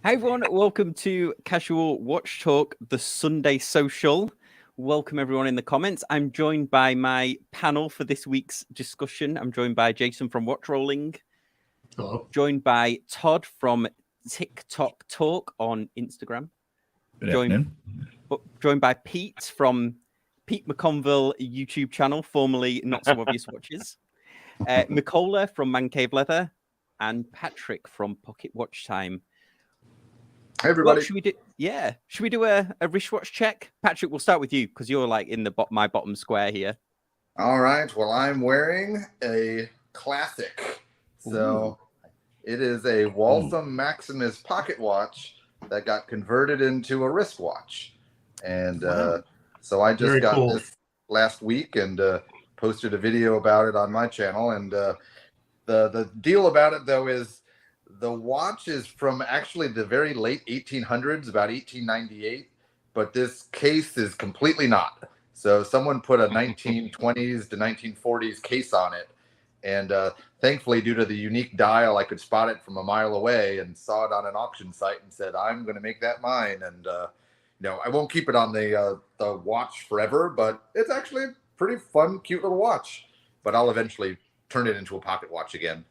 Hi everyone, welcome to Casual Watch Talk, the Sunday Social. Welcome everyone in the comments. I'm joined by my panel for this week's discussion. I'm joined by Jason from Watch Rolling. Hello. Joined by Todd from TikTok Talk on Instagram. Good afternoon. Joined by Pete from Pete McConville YouTube channel, formerly Not So Obvious Watches. Mikola from Man Cave Leather, and Patrick from Pocket Watch Time. Hey everybody. What should we do? Yeah, should we do a wristwatch check? Patrick, we'll start with you because you're like in the my bottom square here. All right. Well, I'm wearing a classic. So it is a Waltham Maximus pocket watch that got converted into a wristwatch. And so I just got this last week and posted a video about it on my channel. And the deal about it, though, is the watch is from actually the very late 1800s, about 1898, but this case is completely not. So someone put a 1920s to 1940s case on it. And thankfully, due to the unique dial, I could spot it from a mile away and saw it on an auction site and said, I'm going to make that mine. And, I won't keep it on the watch forever, but it's actually a pretty fun, cute little watch. But I'll eventually turn it into a pocket watch again.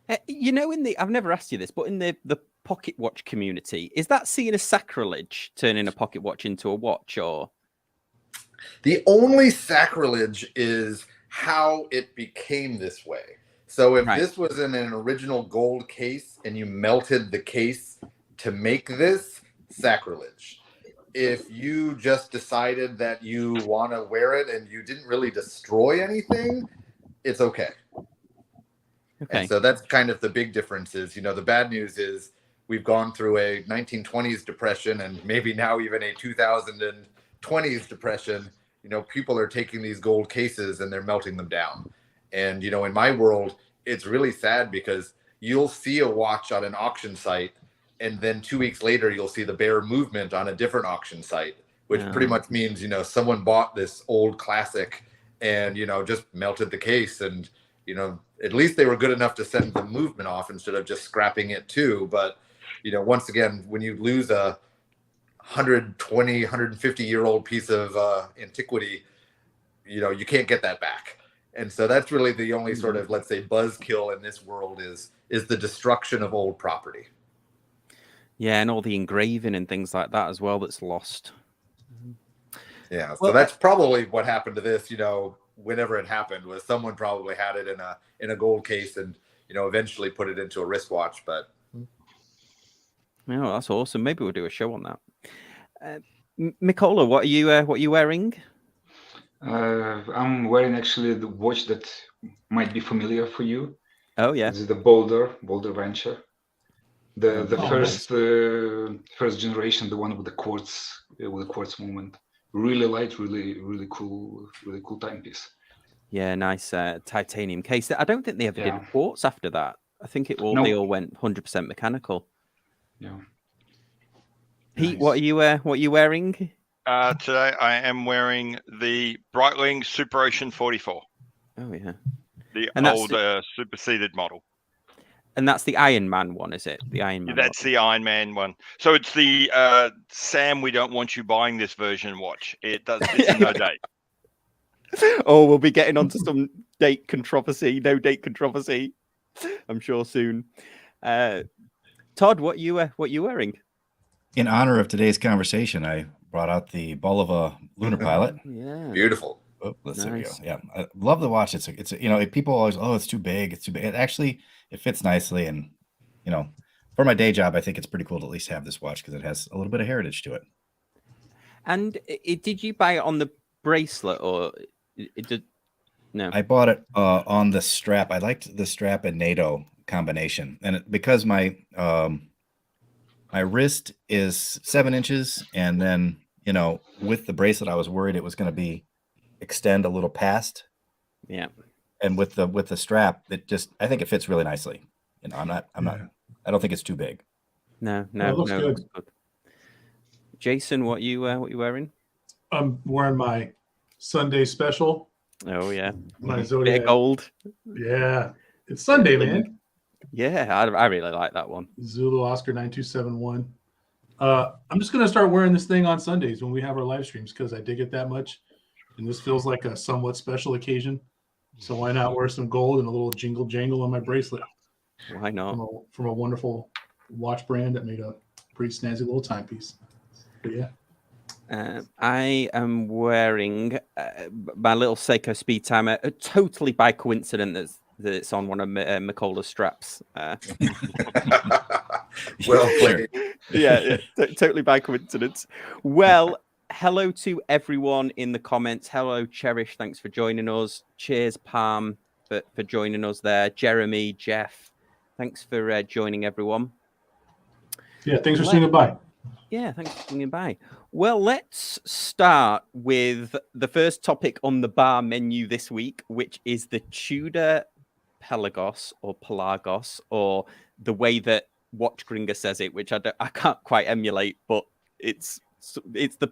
I've never asked you this, but in the pocket watch community, is that seen as sacrilege, turning a pocket watch into a watch, or? The only sacrilege is how it became this way. So if this was in an original gold case and you melted the case to make this, sacrilege. If you just decided that you want to wear it and you didn't really destroy anything, it's okay. Okay. And so that's kind of the big difference is, the bad news is we've gone through a 1920s depression and maybe now even a 2020s depression. People are taking these gold cases and they're melting them down. And, in my world, it's really sad because you'll see a watch on an auction site and then 2 weeks later, you'll see the bear movement on a different auction site, which pretty much means, someone bought this old classic and, just melted the case and, at least they were good enough to send the movement off instead of just scrapping it too. But, once again, when you lose a 120, 150-year-old piece of antiquity, you can't get that back. And so that's really the only sort of, let's say, buzzkill in this world is the destruction of old property. Yeah, and all the engraving and things like that as well that's lost. Yeah, so that's probably what happened to this, whenever it happened, was someone probably had it in a gold case and, eventually put it into a wristwatch. But that's awesome. Maybe we'll do a show on that. Mikola, what are you wearing? I'm wearing actually the watch that might be familiar for you. Oh yeah, this is the Boulder Venture, the first generation, the one with the quartz movement. Really light, really cool timepiece. Yeah, nice titanium case. I don't think they ever did quartz after that. I think they all went 100% mechanical. Yeah. Pete, nice. What are you wearing? Today I am wearing the Breitling Super Ocean 44. Oh yeah. The old superseded model. And that's the Iron Man one, is it? The Iron Man. That's the Iron Man one. So it's the Sam, we don't want you buying this version watch. It's no date. Oh, we'll be getting onto some no date controversy, I'm sure soon. Todd, what you wearing? In honor of today's conversation, I brought out the Bulova Lunar Pilot. Yeah, beautiful. Oh, there we go. Yeah, I love the watch. It's people always, it's too big. It's too big. It fits nicely, and for my day job, I think it's pretty cool to at least have this watch because it has a little bit of heritage to it. And did you buy it on the bracelet or it did? No, I bought it on the strap. I liked the strap and NATO combination, and because my wrist is 7 inches, and then with the bracelet, I was worried it was going to extend a little past. Yeah. And with the strap, I think it fits really nicely. I don't think it's too big. No, it looks good. Jason, what you wearing? I'm wearing my Sunday special. Oh yeah, my Zodiac. Bit of gold. Yeah, it's Sunday, man. Yeah, I really like that one. Zulu Oscar 9271. I'm just gonna start wearing this thing on Sundays when we have our live streams because I dig it that much, and this feels like a somewhat special occasion. So why not wear some gold and a little jingle jangle on my bracelet? Why not? From a wonderful watch brand that made a pretty snazzy little timepiece. But yeah. I am wearing my little Seiko speed timer, totally by coincidence that it's on one of Macola's straps. Well played. Yeah, totally by coincidence. Well, hello to everyone in the comments. Hello, Cherish. Thanks for joining us. Cheers, Palm, for joining us there. Jeremy, Jeff, thanks for joining everyone. Yeah, thanks for swinging by. Yeah, thanks for swinging by. Well, let's start with the first topic on the bar menu this week, which is the Tudor Pelagos or Pelagos, or the way that Watch Gringa says it, which I can't quite emulate, but it's the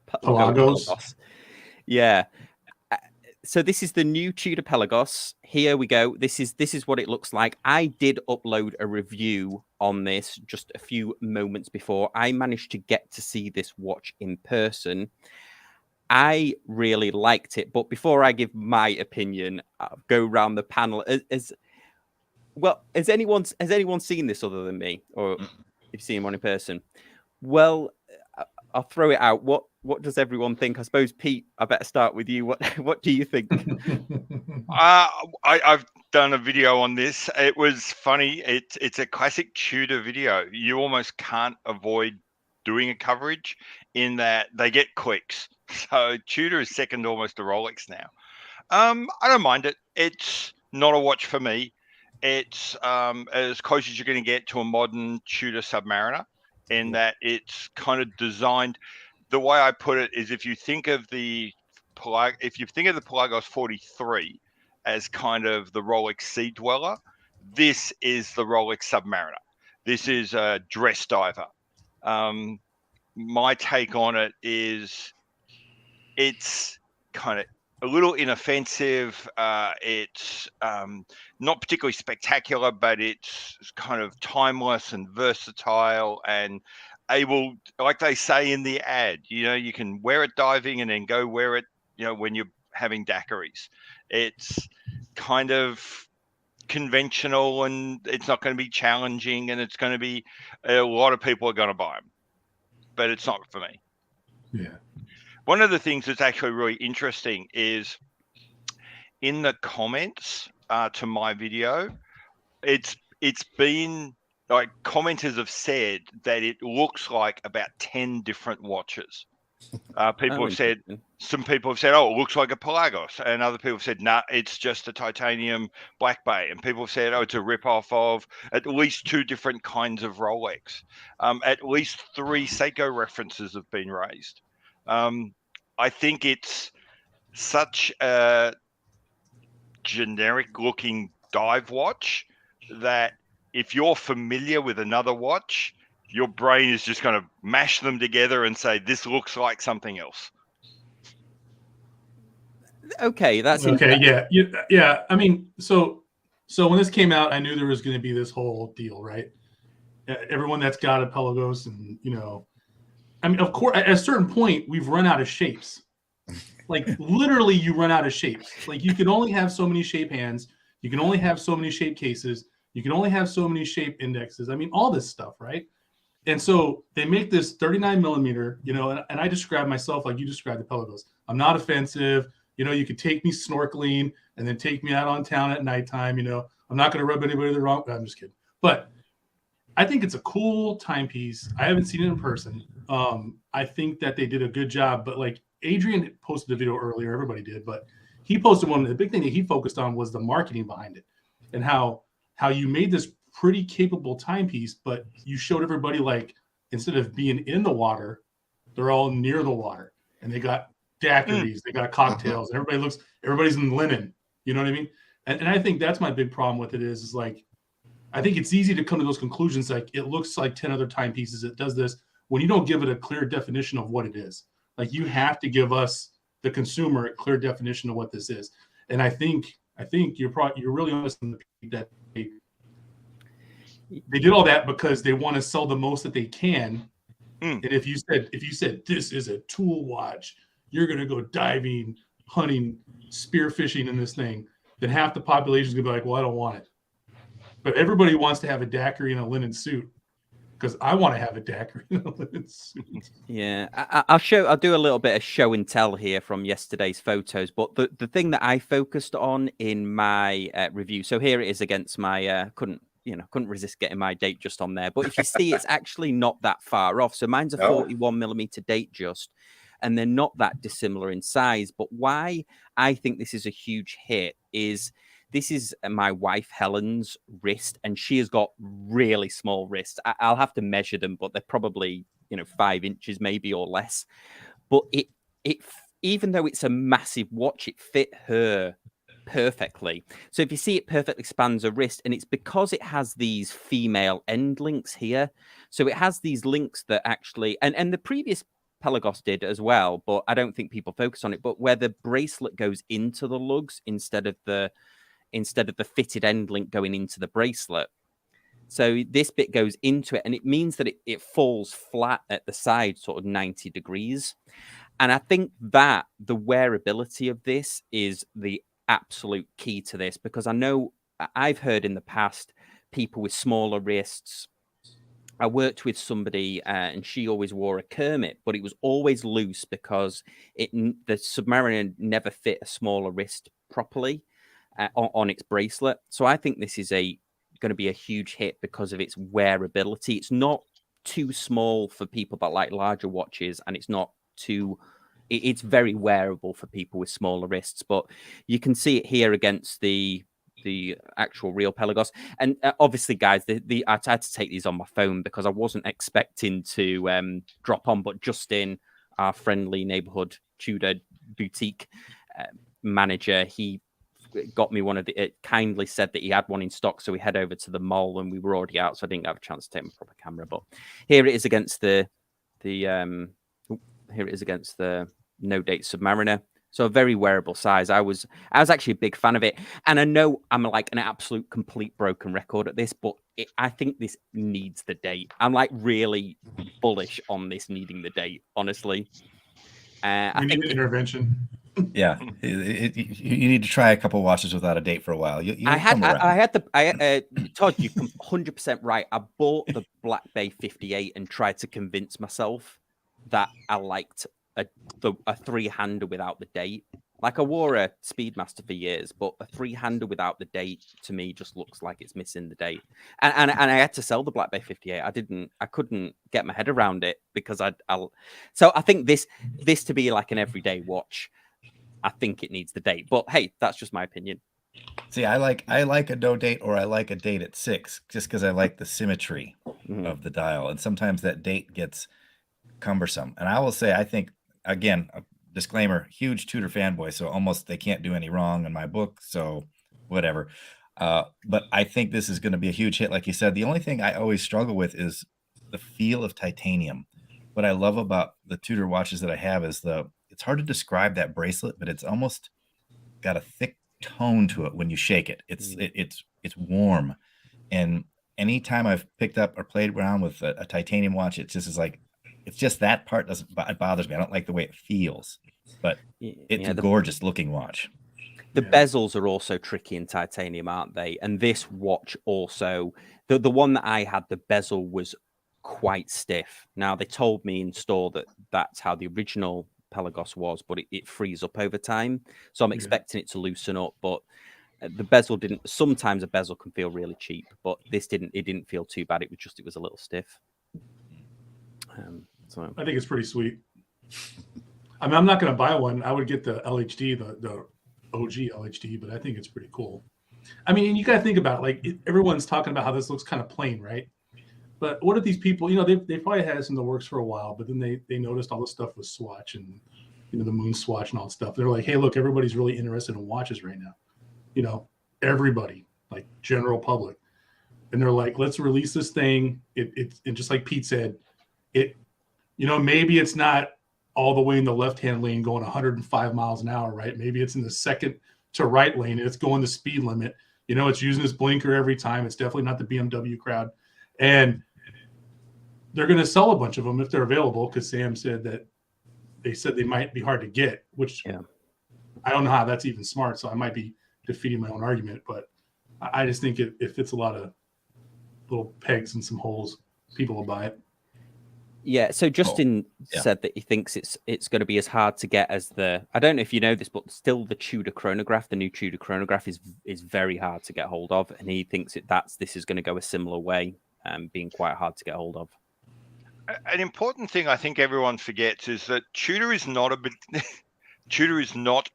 Pelagos. Yeah. So this is the new Tudor Pelagos. Here we go. This is what it looks like. I did upload a review on this just a few moments before. I managed to get to see this watch in person. I really liked it, but before I give my opinion, I'll go around the panel. Has anyone seen this other than me, or if you've seen one in person? Well, I'll throw it out. What does everyone think? I suppose, Pete, I better start with you. What do you think? I've done a video on this. It was funny. It's a classic Tudor video. You almost can't avoid doing a coverage in that they get clicks. So Tudor is second almost to Rolex now. I don't mind it. It's not a watch for me. It's as close as you're going to get to a modern Tudor Submariner, in that it's kind of designed. The way I put it is, if you think of the Pelagos 43 as kind of the Rolex Sea Dweller, this is the Rolex Submariner. This is a dress diver. My take on it is it's kind of a little inoffensive. It's not particularly spectacular, but it's kind of timeless and versatile and able, like they say in the ad, you can wear it diving and then go wear it, when you're having daiquiris. It's kind of conventional and it's not going to be challenging, and it's going to be, a lot of people are going to buy them, but it's not for me. Yeah. One of the things that's actually really interesting is in the comments to my video, it's been like, commenters have said that it looks like about 10 different watches. Some people have said, oh, it looks like a Pelagos, and other people have said, nah, it's just a titanium Black Bay, and people have said, oh, it's a ripoff of at least 2 different kinds of Rolex. At least 3 Seiko references have been raised. I think it's such a generic looking dive watch that if you're familiar with another watch, your brain is just going to mash them together and say, this looks like something else. Okay, that's okay. Yeah. I mean, so when this came out, I knew there was going to be this whole deal, right? Everyone that's got a Pelagos, and I mean, of course, at a certain point, we've run out of shapes. Like, literally, you run out of shapes. Like, you can only have so many shape hands. You can only have so many shape cases. You can only have so many shape indexes. I mean, all this stuff, right? And so they make this 39 millimeter, and I describe myself like you described the Pelagos. I'm not offensive. You could take me snorkeling and then take me out on town at nighttime. I'm not going to rub anybody the wrong way. I'm just kidding. But I think it's a cool timepiece. I haven't seen it in person. I think that they did a good job. But like Adrian posted a video earlier, everybody did, but he posted one. The big thing that he focused on was the marketing behind it, and how you made this pretty capable timepiece, but you showed everybody, like, instead of being in the water, they're all near the water, and they got daiquiris, they got cocktails, and everybody's in linen. You know what I mean? And I think that's my big problem with it is like, I think it's easy to come to those conclusions. Like, it looks like 10 other timepieces. It does this, when you don't give it a clear definition of what it is. Like, you have to give us, the consumer, a clear definition of what this is. And I think you're really honest in the that they did all that because they want to sell the most that they can, And if you said this is a tool watch, you're going to go diving, hunting, spearfishing in this thing, then half the population is going to be like, well, I don't want it. But everybody wants to have a daiquiri in a linen suit, because I want to have a daiquiri in a linen suit. Yeah, I'll do a little bit of show and tell here from yesterday's photos. But the thing that I focused on in my review, so here it is against my couldn't resist getting my date just on there. But if you see, it's actually not that far off. So mine's a 41mm date just, and they're not that dissimilar in size. But why I think this is a huge hit is this is my wife Helen's wrist, and she has got really small wrists. I'll have to measure them, but they're probably 5 inches maybe or less. But it even though it's a massive watch, it fit her perfectly. So if you see, it perfectly spans a wrist, and it's because it has these female end links here. So it has these links that actually, and the previous Pelagos did as well, but I don't think people focus on it, but where the bracelet goes into the lugs instead of the fitted end link going into the bracelet. So this bit goes into it, and it means that it falls flat at the side, sort of 90 degrees. And I think that the wearability of this is the absolute key to this, because I know I've heard in the past people with smaller wrists. I worked with somebody and she always wore a Kermit, but it was always loose because the Submariner never fit a smaller wrist properly on its bracelet. So I think this is going to be a huge hit because of its wearability. It's not too small for people that like larger watches, and it's not too. It's very wearable for people with smaller wrists, but you can see it here against the actual real Pelagos. And obviously, guys, I had to take these on my phone because I wasn't expecting to drop on, but Justin, our friendly neighborhood Tudor boutique manager, he got me one of the, kindly said that he had one in stock, so we head over to the mall, and we were already out, so I didn't have a chance to take my proper camera. But here it is against the No Date Submariner. So a very wearable size. I was actually a big fan of it, and I know I'm like an absolute complete broken record at this, but I think this needs the date. I'm like really bullish on this needing the date, honestly. I think an intervention. Yeah, you need to try a couple watches without a date for a while. Todd, you're 100% right. I bought the Black Bay 58 and tried to convince myself that I liked a 3-hander without the date. Like, I wore a Speedmaster for years, but a 3-hander without the date to me just looks like it's missing the date. And I had to sell the Black Bay 58. I couldn't get my head around it because so I think this to be like an everyday watch, I think it needs the date. But hey, that's just my opinion. See, I like a no date, or I like a date at 6, just because I like the symmetry of the dial. And sometimes that date gets cumbersome. And I will say, I think, again, a disclaimer, huge Tudor fanboy, so almost they can't do any wrong in my book, so whatever. But I think this is going to be a huge hit, like you said. The only thing I always struggle with is the feel of titanium. What I love about the Tudor watches that I have is it's hard to describe that bracelet, but it's almost got a thick tone to it when you shake it. It's warm. And anytime I've picked up or played around with a titanium watch, it just is like, it's just that part it bothers me. I don't like the way it feels, but it's a gorgeous looking watch. The bezels are also tricky in titanium, aren't they? And this watch also, the one that I had, the bezel was quite stiff. Now, they told me in store that that's how the original Pelagos was, but it frees up over time. So I'm expecting it to loosen up, but the bezel didn't. Sometimes a bezel can feel really cheap, but this didn't. It didn't feel too bad. It was a little stiff. So I think it's pretty sweet. I mean, I'm not going to buy one. I would get the LHD, the OG LHD, but I think it's pretty cool. I mean, you got to think about it. Like, everyone's talking about how this looks kind of plain, right? But what if these people, they probably had this in the works for a while, but then they noticed all the stuff with Swatch and, the Moon Swatch and all that stuff. They're like, hey, look, everybody's really interested in watches right now. Everybody, like general public. And they're like, let's release this thing. And just like Pete said, maybe it's not all the way in the left-hand lane going 105 miles an hour, right? Maybe it's in the second to right lane and it's going the speed limit. It's using this blinker every time. It's definitely not the BMW crowd. And they're going to sell a bunch of them if they're available, because Sam said that they might be hard to get, which I don't know how that's even smart. So I might be defeating my own argument, but I just think it fits a lot of little pegs and some holes. People will buy it. Yeah, so Justin said that he thinks it's going to be as hard to get as I don't know if you know this, but still the Tudor chronograph, the new Tudor chronograph is very hard to get hold of, and he thinks this is going to go a similar way, being quite hard to get hold of. An important thing I think everyone forgets is that Tudor is not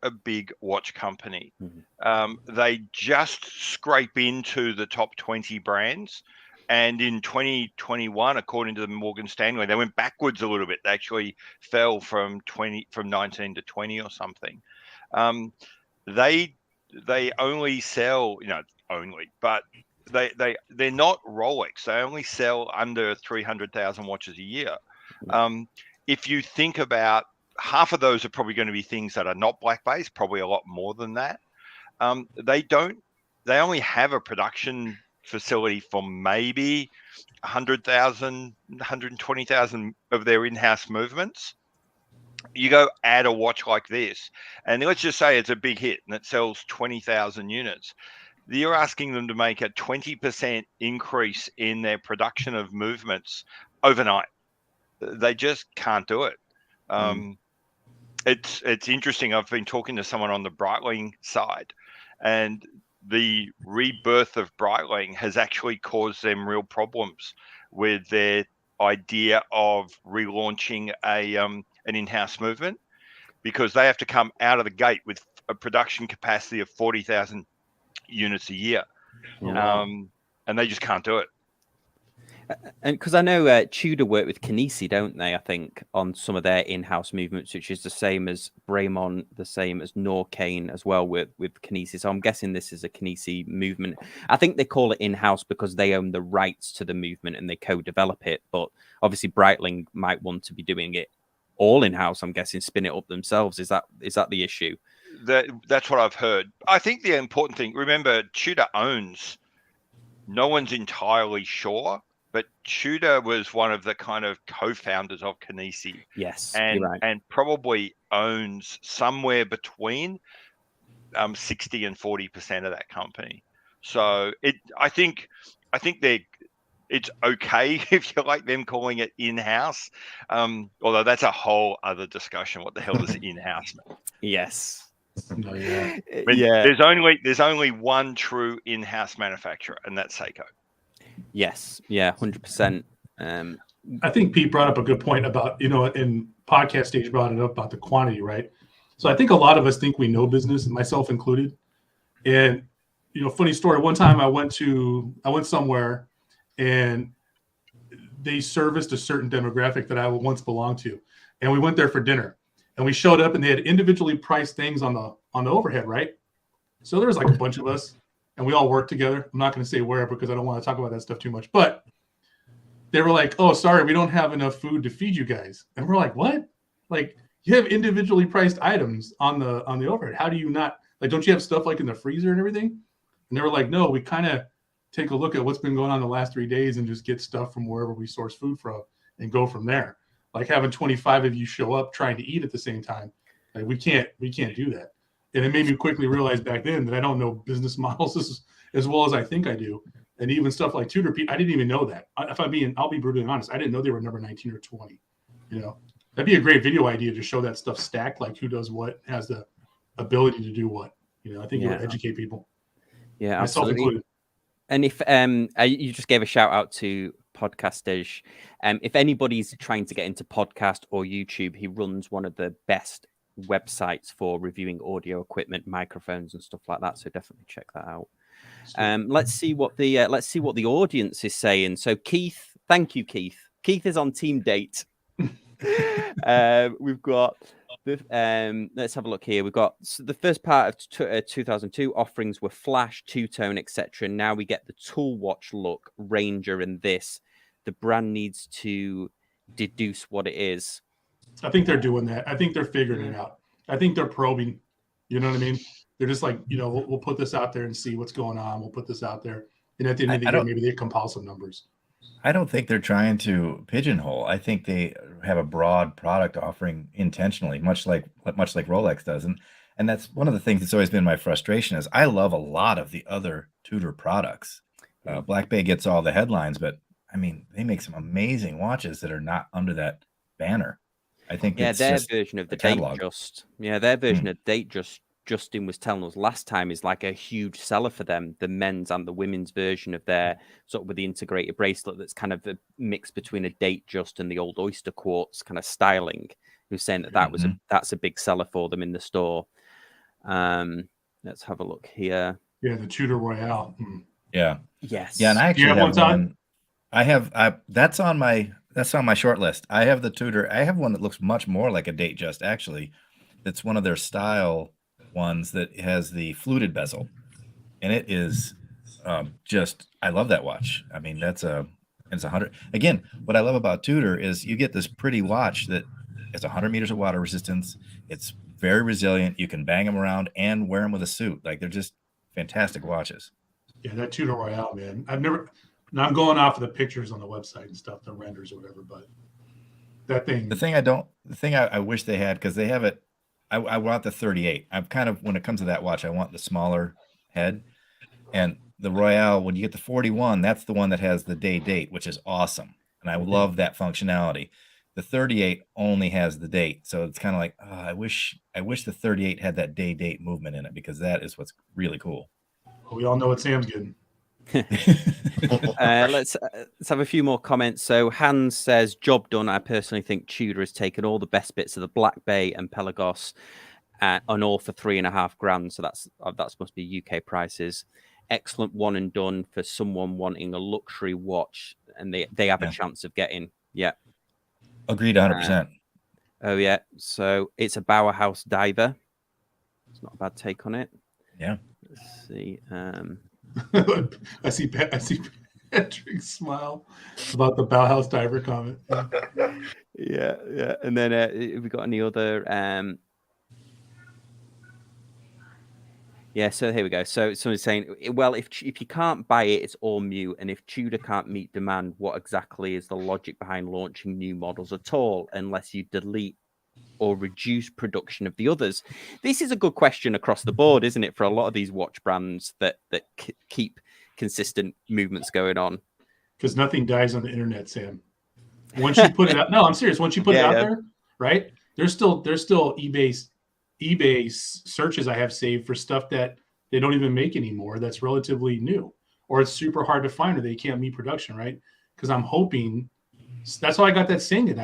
a big watch company. Mm-hmm. They just scrape into the top 20 brands. And in 2021, according to the Morgan Stanley, they went backwards a little bit. They actually fell from 19 to 20 or something. They only sell, but they're not Rolex. They only sell under 300,000 watches a year. If you think about, half of those are probably going to be things that are not black base, probably a lot more than that. They only have a production facility for maybe 100,000, 120,000 of their in-house movements. You go add a watch like this, and let's just say it's a big hit and it sells 20,000 units. You're asking them to make a 20% increase in their production of movements overnight. They just can't do it. It's interesting. I've been talking to someone on the Breitling side, and the rebirth of Breitling has actually caused them real problems with their idea of relaunching an in-house movement, because they have to come out of the gate with a production capacity of 40,000 units a year. And they just can't do it. And because I know Tudor work with Kinesi, don't they? I think on some of their in-house movements, which is the same as Bremont, the same as Norcane as well with Kinesi. So I'm guessing this is a Kinesi movement. I think they call it in-house because they own the rights to the movement and they co-develop it. But obviously, Breitling might want to be doing it all in-house. I'm guessing spin it up themselves. Is that the issue? That's what I've heard. I think the important thing, remember, Tudor owns. No one's entirely sure. But Tudor was one of the kind of co-founders of Kinesi. Yes, and you're right. And probably owns somewhere between 60 and 40% of that company. So I think it's okay if you like them calling it in-house. Although that's a whole other discussion. What the hell does in-house mean? Yes. There's only one true in-house manufacturer, and that's Seiko. Yes. Yeah. 100%. I think Pete brought up a good point about, in podcast stage brought it up about the quantity, right? So I think a lot of us think we know business, myself included. And, funny story. One time I went somewhere and they serviced a certain demographic that I once belonged to. And we went there for dinner and we showed up and they had individually priced things on the overhead, right? So there was like a bunch of us. And we all worked together. I'm not going to say where because I don't want to talk about that stuff too much. But they were like, "Oh, sorry, we don't have enough food to feed you guys." And we're like, "What? Like, you have individually priced items on the overhead. How do you not? Like, don't you have stuff like in the freezer and everything?" And they were like, "No, we kind of take a look at what's been going on the last 3 days and just get stuff from wherever we source food from and go from there. Like having 25 of you show up trying to eat at the same time, like we can't do that." And it made me quickly realize back then that I don't know business models as well as I think I do. And even stuff like Tudor, I didn't even know that. I'll be brutally honest. I didn't know they were number 19 or 20. That'd be a great video idea to show that stuff stacked, like who does what, has the ability to do what. I think it would educate people. Yeah, myself absolutely. included. And if you just gave a shout out to Podcasters, if anybody's trying to get into podcast or YouTube, he runs one of the best websites for reviewing audio equipment, microphones, and stuff like that. So definitely check that out. Let's see what the audience is saying. So Keith, thank you, Keith. Keith is on team date. We've got let's have a look here. We've got the first part of 2002 offerings were flash, two-tone, etc. Now we get the tool watch look, Ranger, and this. The brand needs to deduce what it is. I think they're doing that. I think they're figuring it out. I think they're probing. You know what I mean? They're just like, we'll put this out there and see what's going on. We'll put this out there. And at the end of the year, maybe they compile some numbers. I don't think they're trying to pigeonhole. I think they have a broad product offering intentionally, much like Rolex does. And that's one of the things that's always been my frustration is I love a lot of the other Tudor products. Black Bay gets all the headlines, but I mean, they make some amazing watches that are not under that banner. I think it's their just version of the the date catalog. their version of date Justin was telling us last time is like a huge seller for them, the men's and the women's version of their sort of with the integrated bracelet that's kind of a mix between a date just and the old oyster quartz kind of styling. He was saying that was that's a big seller for them in the store. Let's have a look here. Yeah, the Tudor Royale. Yeah. Yes. Yeah, and I actually have have one, Todd? one. That's on my short list. I have the Tudor. I have one that looks much more like a date just actually. That's one of their style ones that has the fluted bezel, and it is just I love that watch. I mean, it's 100. Again, what I love about Tudor is you get this pretty watch that has 100 meters of water resistance. It's very resilient. You can bang them around and wear them with a suit. Like they're just fantastic watches. Yeah, that Tudor Royale, man. Now I'm going off of the pictures on the website and stuff, the renders or whatever, but that thing. The thing I wish they had, because they have it, I want the 38. I'm kind of, when it comes to that watch, I want the smaller head. And the Royale, when you get the 41, that's the one that has the day date, which is awesome. And I love that functionality. The 38 only has the date. So it's kind of like, I wish the 38 had that day date movement in it, because that is what's really cool. We all know what Sam's getting. Let's have a few more comments. So Hans says, job done. I personally think Tudor has taken all the best bits of the Black Bay and Pelagos on all for $3,500. So that's must be UK prices. Excellent one and done for someone wanting a luxury watch, and they have a chance of getting. Yeah, agreed 100%. Oh yeah, so it's a Bauhaus diver. It's not a bad take on it. Yeah. Let's see. I see Patrick smile about the Bauhaus diver comment. Yeah. And then have we got any other? Yeah. So here we go. So someone's saying, well, if you can't buy it, it's all mute. And if Tudor can't meet demand, what exactly is the logic behind launching new models at all, unless you delete or reduce production of the others? This is a good question across the board, isn't it, for a lot of these watch brands that keep consistent movements going on? Because nothing dies on the internet, Sam. Once you put it out, no, I'm serious. Once you put it out there, right? There's still eBay searches I have saved for stuff that they don't even make anymore. That's relatively new, or it's super hard to find, or they can't meet production, right? Because I'm hoping that's why I got that Singed.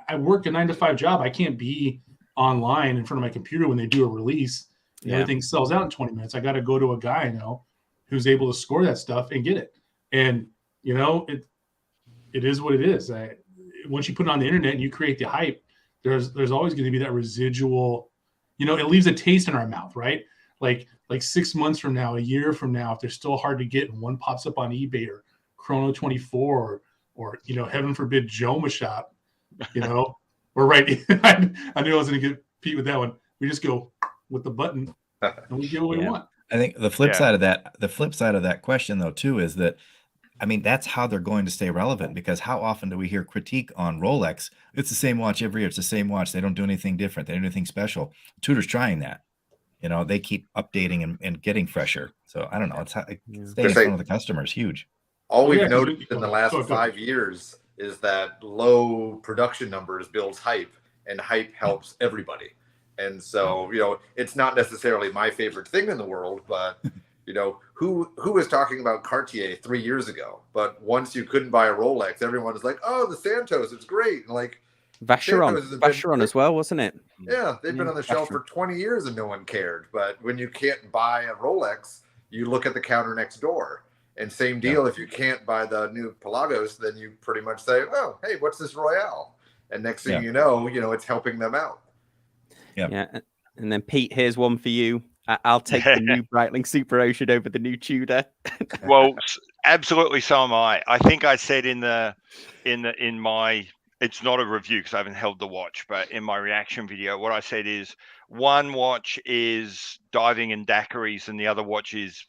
I work a 9-to-5 job. I can't be online in front of my computer when they do a release and everything sells out in 20 minutes. I got to go to a guy I know who's able to score that stuff and get it. And it is what it is. Once you put it on the internet and you create the hype, there's always going to be that residual. It leaves a taste in our mouth, right? Like 6 months from now, a year from now, if they're still hard to get and one pops up on eBay or Chrono 24 or heaven forbid Joma Shop. We're right. I knew I was going to get Pete with that one. We just go with the button and we get what we want. I think the flip side of that question, though, too, is that, I mean, that's how they're going to stay relevant, because how often do we hear critique on Rolex? It's the same watch every year. It's the same watch. They don't do anything different. They don't do anything special. Tudor's trying that. They keep updating and getting fresher. So I don't know. It's how staying in front of the customer is huge. All we've noticed in the last 5 years is that low production numbers builds hype, and hype helps everybody. And so, it's not necessarily my favorite thing in the world, but who was talking about Cartier 3 years ago? But once you couldn't buy a Rolex, everyone was like, "Oh, the Santos, it's great!" And like Vacheron as well, wasn't it? Yeah, they've been on the shelf for 20 years and no one cared. But when you can't buy a Rolex, you look at the counter next door. And same deal, if you can't buy the new Pelagos, then you pretty much say, "Oh, hey, what's this Royale?" And next thing you know, it's helping them out. Yeah. And then Pete, here's one for you. I'll take the new Breitling Super Ocean over the new Tudor. Well, absolutely, so am I. I think I said in my, it's not a review because I haven't held the watch, but in my reaction video, what I said is one watch is diving and daiquiris and the other watch is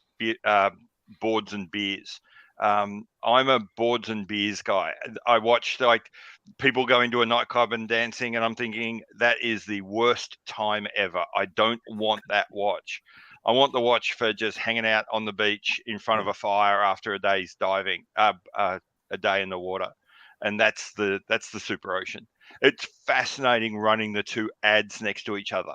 boards and beers. I'm a boards and beers guy. I watch like people go into a nightclub and dancing, and I'm thinking that is the worst time ever. I don't want that watch. I want the watch for just hanging out on the beach in front of a fire after a day's diving, a day in the water, and that's the Super Ocean. It's fascinating running the two ads next to each other.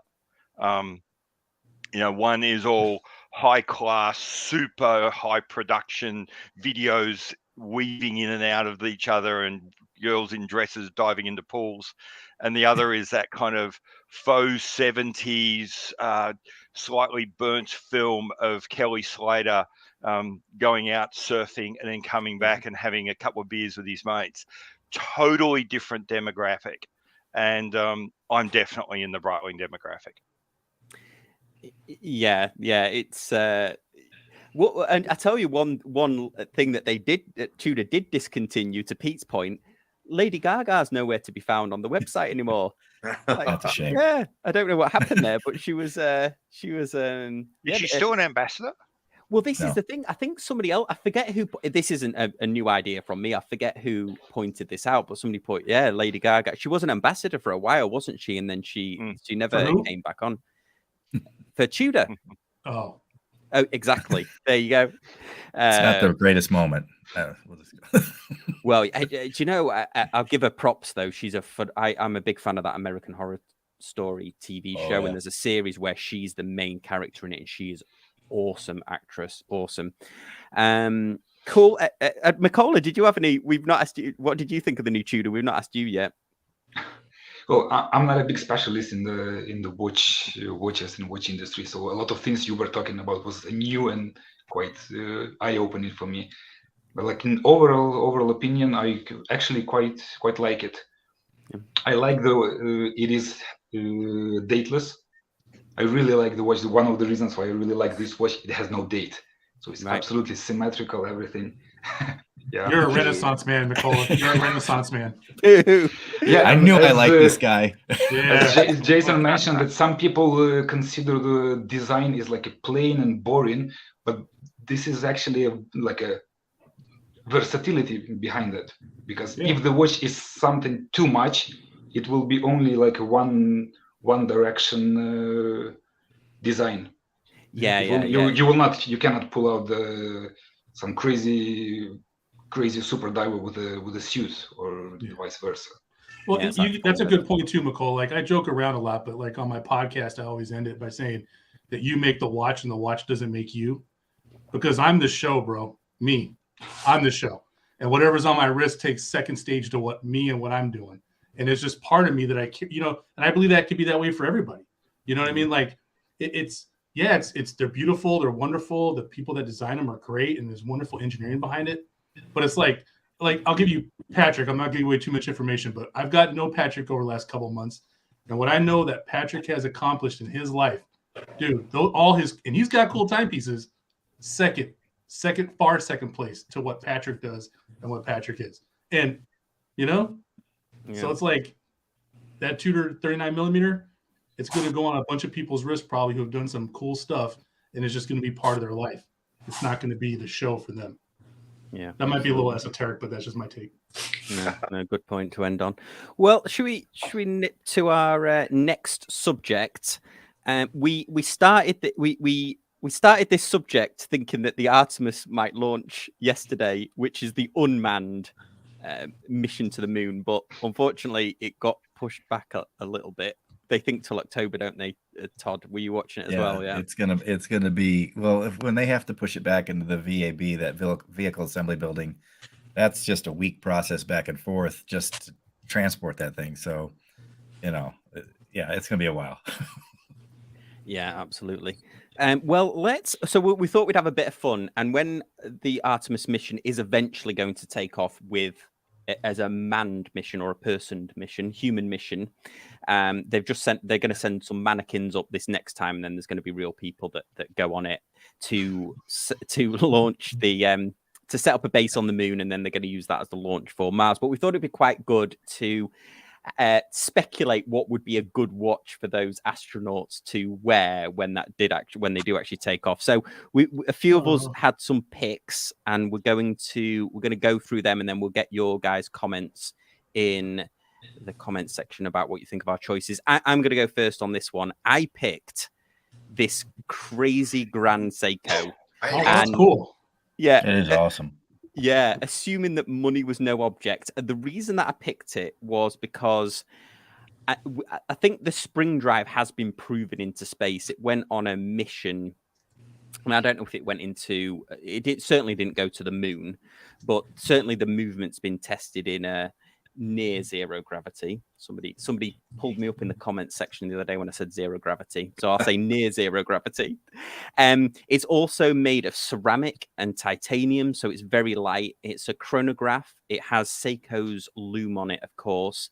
One is all high class, super high production videos weaving in and out of each other and girls in dresses diving into pools. And the other is that kind of faux 70s, slightly burnt film of Kelly Slater going out surfing and then coming back and having a couple of beers with his mates. Totally different demographic. And I'm definitely in the Breitling demographic. Yeah, it's well, and I tell you one thing that Tudor did discontinue. To Pete's point, Lady Gaga's nowhere to be found on the website anymore. Like, That's a shame. Yeah, I don't know what happened there, but she was Is she still an ambassador? Well, this No. is the thing. I think somebody else, I forget who, this isn't a new idea from me. I forget who pointed this out, but somebody Lady Gaga. She was an ambassador for a while, wasn't she? And then she never came back on. For Tudor. Oh, exactly. There you go. It's not the greatest moment. Well, do you know, I'll give her props, though. I'm a big fan of that American Horror Story TV show, yeah. and there's a series where she's the main character in it, and she is awesome actress. Awesome. Cool. Macaulay, did you have any? We've not asked you. What did you think of the new Tudor? We've not asked you yet. Well, I'm not a big specialist in the watches and watch industry, so a lot of things you were talking about was new and quite eye-opening for me. But like in overall opinion, I actually quite like it. Yeah. I like it is dateless. I really like the watch. One of the reasons why I really like this watch, it has no date, so it's absolutely symmetrical, everything. Yeah, you're a Renaissance man, Nicola. You're a Renaissance man. Yeah, I knew I liked this guy. Yeah. As Jason mentioned, that some people consider the design is like a plain and boring, but this is actually like a versatility behind it. Because if the watch is something too much, it will be only like a one direction design. You cannot pull out some crazy super diver with a suit or vice versa. Well, that's a good point too, McCall. Like I joke around a lot, but like on my podcast, I always end it by saying that you make the watch and the watch doesn't make you, because I'm the show, bro. I'm the show, and whatever's on my wrist takes second stage to what I'm doing, and it's just part of me that and I believe that could be that way for everybody. You know what I mean? Like it's they're beautiful, they're wonderful. The people that design them are great, and there's wonderful engineering behind it. But it's like I'll give you Patrick. I'm not giving away too much information, but I've got to know Patrick over the last couple of months, and what I know that Patrick has accomplished in his life, dude, and he's got cool timepieces. Second place to what Patrick does and what Patrick is, and so it's like that Tudor 39 millimeter. It's going to go on a bunch of people's wrists probably who have done some cool stuff, and it's just going to be part of their life. It's not going to be the show for them. Yeah, that might be a little esoteric, but that's just my take. No, good point to end on. Well, should we nip to our next subject? We started this subject thinking that the Artemis might launch yesterday, which is the unmanned mission to the moon, but unfortunately, it got pushed back a little bit. They think till October, don't they? Todd, were you watching it as well? Yeah, it's gonna be when they have to push it back into the VAB, that vehicle assembly building, that's just a week process back and forth just to transport that thing. So, it's gonna be a while. Yeah, absolutely. So we thought we'd have a bit of fun, and when the Artemis mission is eventually going to take off as a manned mission or a personed mission, human mission, they're going to send some mannequins up this next time, and then there's going to be real people that go on it to launch to set up a base on the moon, and then they're going to use that as the launch for Mars. But we thought it'd be quite good to speculate what would be a good watch for those astronauts to wear when they do actually take off. So a few of us had some picks, and we're going to go through them, and then we'll get your guys' comments in the comments section about what you think of our choices. I'm going to go first on this one. I picked this crazy Grand Seiko. That's cool. Yeah, It is awesome. Yeah, assuming that money was no object. And the reason that I picked it was because I think the spring drive has been proven into space. It went on a mission. And I don't know if it went into it certainly didn't go to the moon, but certainly the movement's been tested in a near zero gravity. Somebody pulled me up in the comments section the other day when I said zero gravity, so I'll say near zero gravity. It's also made of ceramic and titanium, so it's very light. It's a chronograph. It has Seiko's loom on it, of course.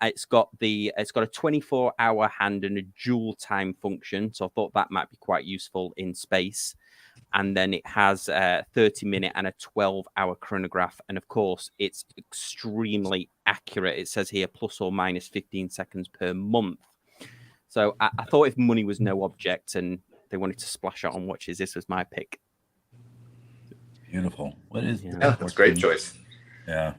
It's got a 24-hour hand and a dual time function, so I thought that might be quite useful in space. And then it has a 30-minute and a 12-hour chronograph. And of course, it's extremely accurate. It says here plus or minus 15 seconds per month. So I thought if money was no object and they wanted to splash out on watches, this was my pick. Beautiful. What is that's a great choice. Yeah.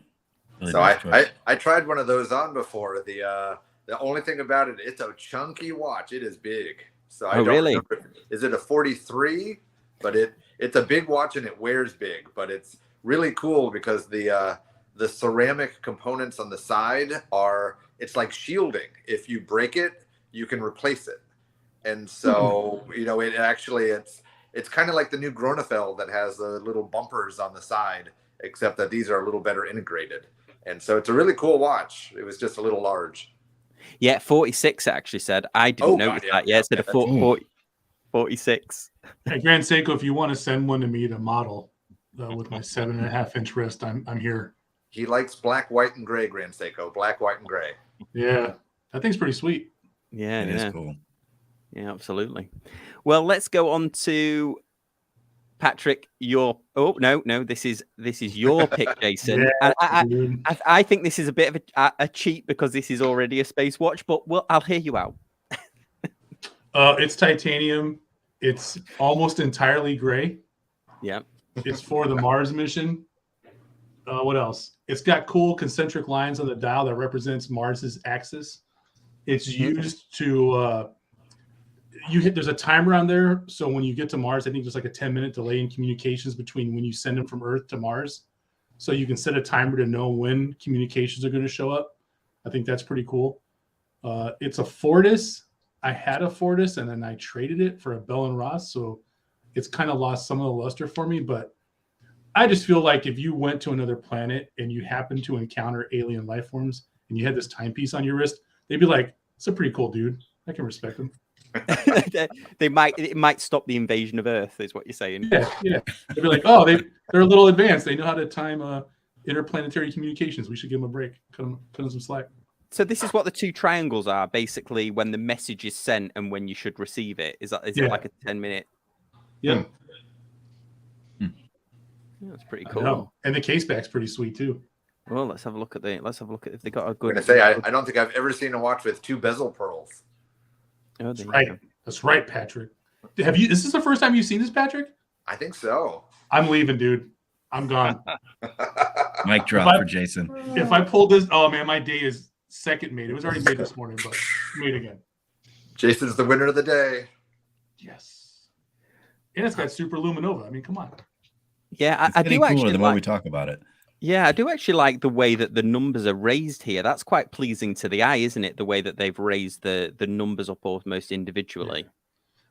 Really So nice choice. I tried one of those on before. The only thing about it, it's a chunky watch. It is big. So I don't really? remember. Is it a 43? But it's a big watch and it wears big, but it's really cool because the ceramic components on the side it's like shielding. If you break it, you can replace it. And so, it actually, it's kind of like the new Gronefeld that has the little bumpers on the side, except that these are a little better integrated. And so it's a really cool watch. It was just a little large. Yeah, 46 it actually said. I didn't notice that. Yeah, it said a 46. Hey, Grand Seiko, if you want to send one to me to model with my 7.5-inch wrist, I'm here. He likes black, white, and gray, Grand Seiko. Black, white, and gray. Yeah, that thing's pretty sweet. Yeah, It is cool. Yeah, absolutely. Well, let's go on to Patrick. This is your pick, Jason. Yeah, I think this is a bit of a cheat because this is already a space watch, but I'll hear you out. It's titanium. It's almost entirely gray. Yeah. It's for the Mars mission. What else? It's got cool concentric lines on the dial that represents Mars's axis. It's used to there's a timer on there. So when you get to Mars, I think there's like a 10-minute delay in communications between when you send them from Earth to Mars. So you can set a timer to know when communications are going to show up. I think that's pretty cool. It's a Fortis. I had a Fortis and then I traded it for a Bell & Ross. So it's kind of lost some of the luster for me, but I just feel like if you went to another planet and you happened to encounter alien life forms and you had this timepiece on your wrist, they'd be like, it's a pretty cool dude. I can respect him. It might stop the invasion of Earth, is what you're saying. Yeah. They'd be like, oh, they're a little advanced. They know how to time interplanetary communications. We should give them a break. Cut them some slack. So this is what the two triangles are, basically, when the message is sent and when you should receive it. Is it like a 10-minute? Yeah. That's pretty cool. And the case back's pretty sweet too. Well, let's have a look at if they got a good. I'm gonna say I don't think I've ever seen a watch with two bezel pearls. Oh, that's right. That's right, Patrick. Is this the first time you've seen this, Patrick? I think so. I'm leaving, dude. I'm gone. Mic drop for Jason. If I pulled this, oh man, my day is second made. It was already made this morning, but made again. Jason's the winner of the day. Yes. And it's got super luminova. I mean, come on. Yeah, I do actually. The more we talk about it. Yeah, I do actually like the way that the numbers are raised here. That's quite pleasing to the eye, isn't it? The way that they've raised the numbers up almost individually. Yeah.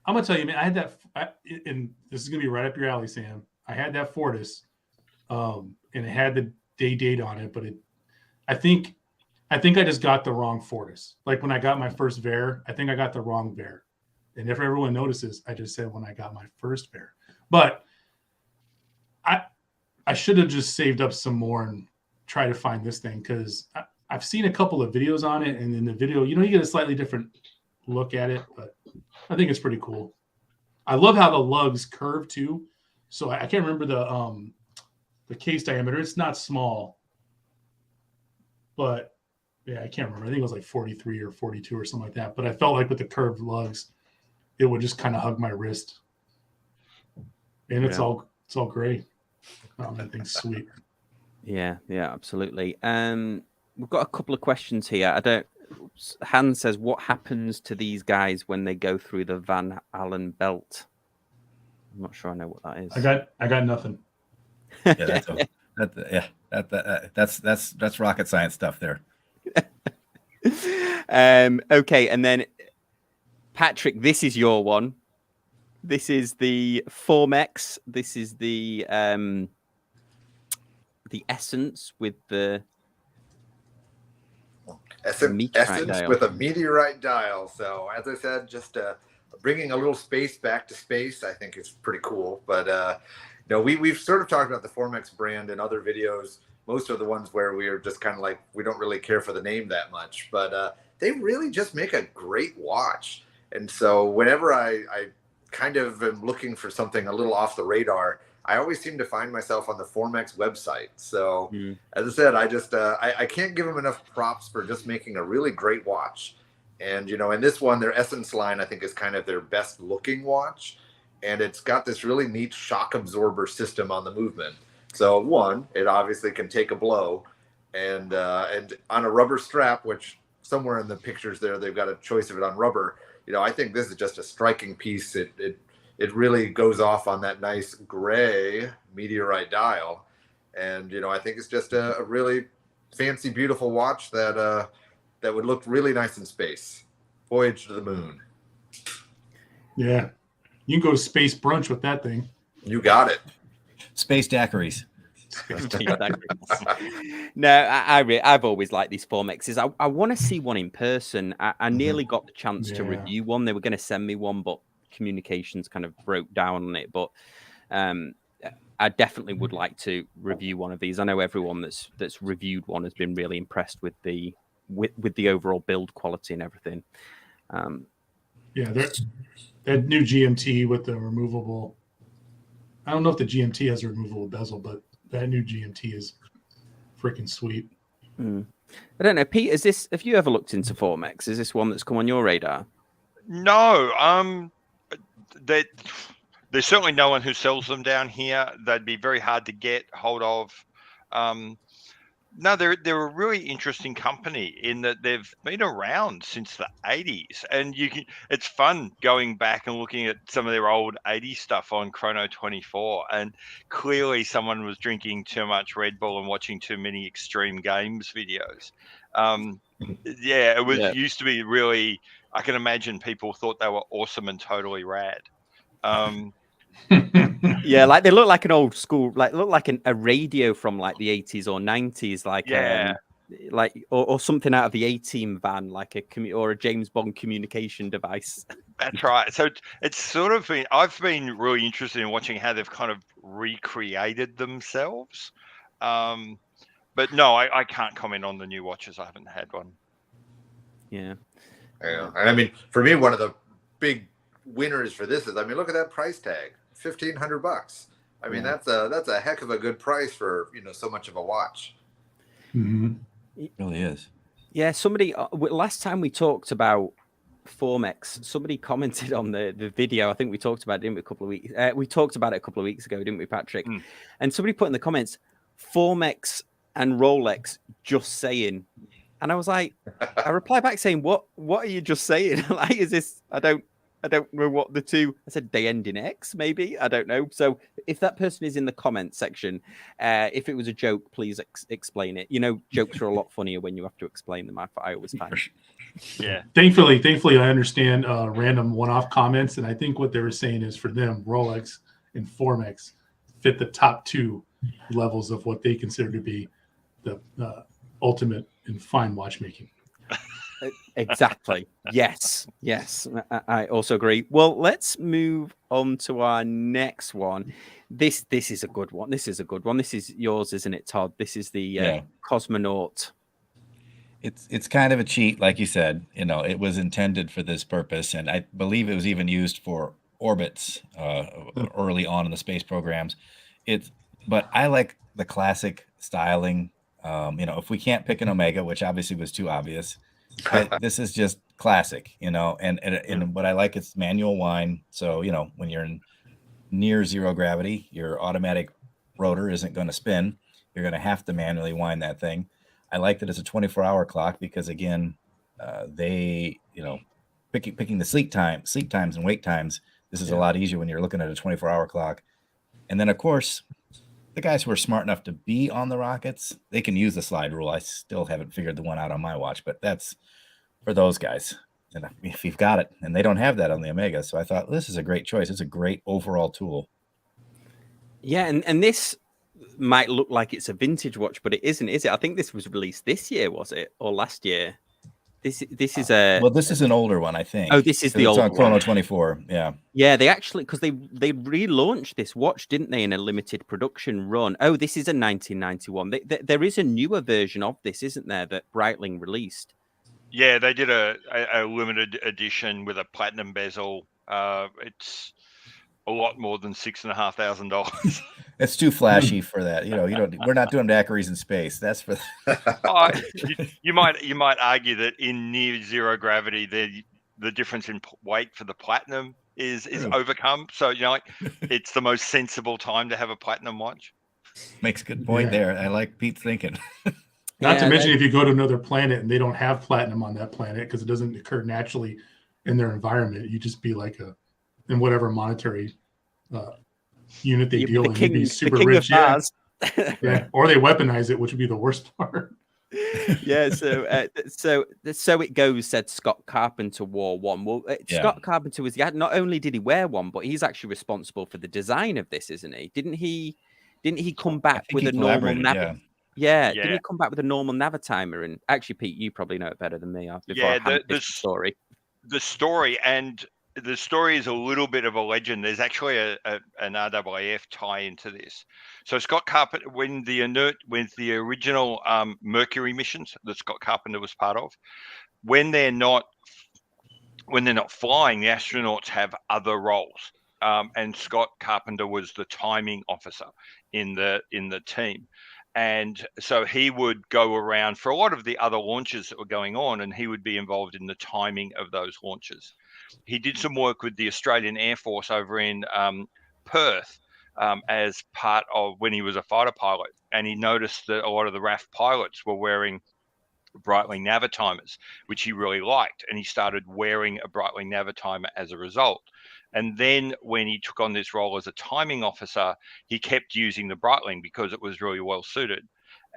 I'm gonna tell you, man. I had that, and this is gonna be right up your alley, Sam. I had that Fortis, and it had the day date on it, but I think I just got the wrong Fortis. Like when I got my first Ver, I think I got the wrong Ver. And if everyone notices, I just said when I got my first Ver, but I should have just saved up some more and try to find this thing because I've seen a couple of videos on it, and in the video, you get a slightly different look at it, but I think it's pretty cool. I love how the lugs curve too. So I can't remember the case diameter. It's not small, but yeah, I can't remember. I think it was like 43 or 42 or something like that. But I felt like with the curved lugs, it would just kind of hug my wrist. And it's all gray. Oh, that thing's sweet. Yeah, absolutely. We've got a couple of questions here. Hans says, what happens to these guys when they go through the Van Allen belt? I'm not sure I know what that is. I got nothing. Yeah, that's rocket science stuff there. Okay, and then Patrick, this is your one. This is the Formex. This is the Essence with the Essence with a meteorite dial. So as I said, just bringing a little space back to space, I think is pretty cool. But we've sort of talked about the Formex brand in other videos. Most of the ones where we are just kind of like, we don't really care for the name that much, but they really just make a great watch. And so whenever I kind of am looking for something a little off the radar, I always seem to find myself on the Formex website. So as I said, I just I can't give them enough props for just making a really great watch. And in this one, their Essence line, I think, is kind of their best looking watch. And it's got this really neat shock absorber system on the movement. So one, it obviously can take a blow, and on a rubber strap, which somewhere in the pictures there, they've got a choice of it on rubber. I think this is just a striking piece. It really goes off on that nice gray meteorite dial. And, I think it's just a really fancy, beautiful watch that would look really nice in space. Voyage to the moon. Yeah. You can go to space brunch with that thing. You got it. Space daiquiris. No, I've always liked these Formexes. I want to see one in person. I nearly got the chance to review one. They were going to send me one, but communications kind of broke down on it. But I definitely would like to review one of these. I know everyone that's reviewed one has been really impressed with the overall build quality and everything. That new GMT with the removable. I don't know if the GMT has a removable bezel, but that new GMT is freaking sweet. I don't know, Pete. Have you ever looked into Formex? Is this one that's come on your radar? No. There's certainly no one who sells them down here. They'd be very hard to get hold of. No, they're a really interesting company in that they've been around since the 80s, and it's fun going back and looking at some of their old 80s stuff on Chrono 24, and clearly someone was drinking too much Red Bull and watching too many Extreme Games videos. It used to be really, I can imagine people thought they were awesome and totally rad. Yeah, like they look like an old school, look like a radio from like the 80s or 90s, or something out of the A-Team van, like or a James Bond communication device. That's right. So it's sort of I've been really interested in watching how they've kind of recreated themselves. But no, I can't comment on the new watches. I haven't had one. Yeah. And I mean, for me, one of the big winners for this is, look at that price tag. $1,500. I mean, that's a heck of a good price for so much of a watch. Mm-hmm. It really is. Yeah, somebody last time we talked about Formex, somebody commented on the video. I think we talked about it, didn't we, a couple of weeks? We talked about it a couple of weeks ago, didn't we, Patrick? And somebody put in the comments, Formex and Rolex just saying. And I was like, I replied back saying, what are you just saying? Like, is this? I don't know what the two. I said they end in X, maybe. I don't know. So if that person is in the comment section, if it was a joke, please explain it. Jokes are a lot funnier when you have to explain them. I always find. Yeah. Thankfully, I understand random one-off comments, and I think what they were saying is for them, Rolex and Formex fit the top two levels of what they consider to be the ultimate in fine watchmaking. Exactly. Yes. I also agree. Well, let's move on to our next one. This is a good one. This is yours, isn't it, Todd? This is the Cosmonaut. It's kind of a cheat, like you said. It was intended for this purpose, and I believe it was even used for orbits early on in the space programs. But I like the classic styling If we can't pick an Omega, which obviously was too obvious, this is just classic, and what I like, it's manual wind. So, when you're in near zero gravity, your automatic rotor isn't going to spin. You're going to have to manually wind that thing. I like that it's a 24-hour clock because, again, they, picking the sleep times and wake times, this is a lot easier when you're looking at a 24-hour clock. And then, of course, the guys who are smart enough to be on the rockets, they can use the slide rule. I still haven't figured the one out on my watch, but that's for those guys. And if you've got it, and they don't have that on the Omega. So I thought this is a great choice. It's a great overall tool. Yeah, and this might look like it's a vintage watch, but it isn't, is it? I think this was released this year, was it? Or last year? This is a... Well, this is an older one, I think. Oh, this is the old one. It's on Chrono 24, yeah. Yeah, they actually, because they relaunched this watch, didn't they, in a limited production run? Oh, this is a 1991. There is a newer version of this, isn't there, that Breitling released? Yeah, they did a limited edition with a platinum bezel. It's a lot more than $6,500. It's too flashy for that. We're not doing daiquiris in space. That's for you might argue that in near zero gravity, the difference in weight for the platinum is overcome. So it's the most sensible time to have a platinum watch. Makes a good point there. I like Pete's thinking. Not to mention, if you go to another planet and they don't have platinum on that planet because it doesn't occur naturally in their environment, you just be like in whatever monetary unit they deal in, you'd be super rich. Yeah. Or they weaponize it, which would be the worst part. Yeah, so it goes, said Scott Carpenter wore one. Well, Scott Carpenter not only did he wear one, but he's actually responsible for the design of this, isn't he? Didn't he come back with a normal nav? Yeah, didn't he come back with a normal Navitimer? And actually, Pete, you probably know it better than me. The story. The story is a little bit of a legend. There's actually an RAAF tie into this. So Scott Carpenter, when the original Mercury missions that Scott Carpenter was part of, when they're not flying, the astronauts have other roles. And Scott Carpenter was the timing officer in the team. And so he would go around for a lot of the other launches that were going on, and he would be involved in the timing of those launches. He did some work with the Australian Air Force over in Perth as part of when he was a fighter pilot. And he noticed that a lot of the RAF pilots were wearing Breitling Navitimers, which he really liked. And he started wearing a Breitling Navitimer as a result. And then when he took on this role as a timing officer, he kept using the Breitling because it was really well suited.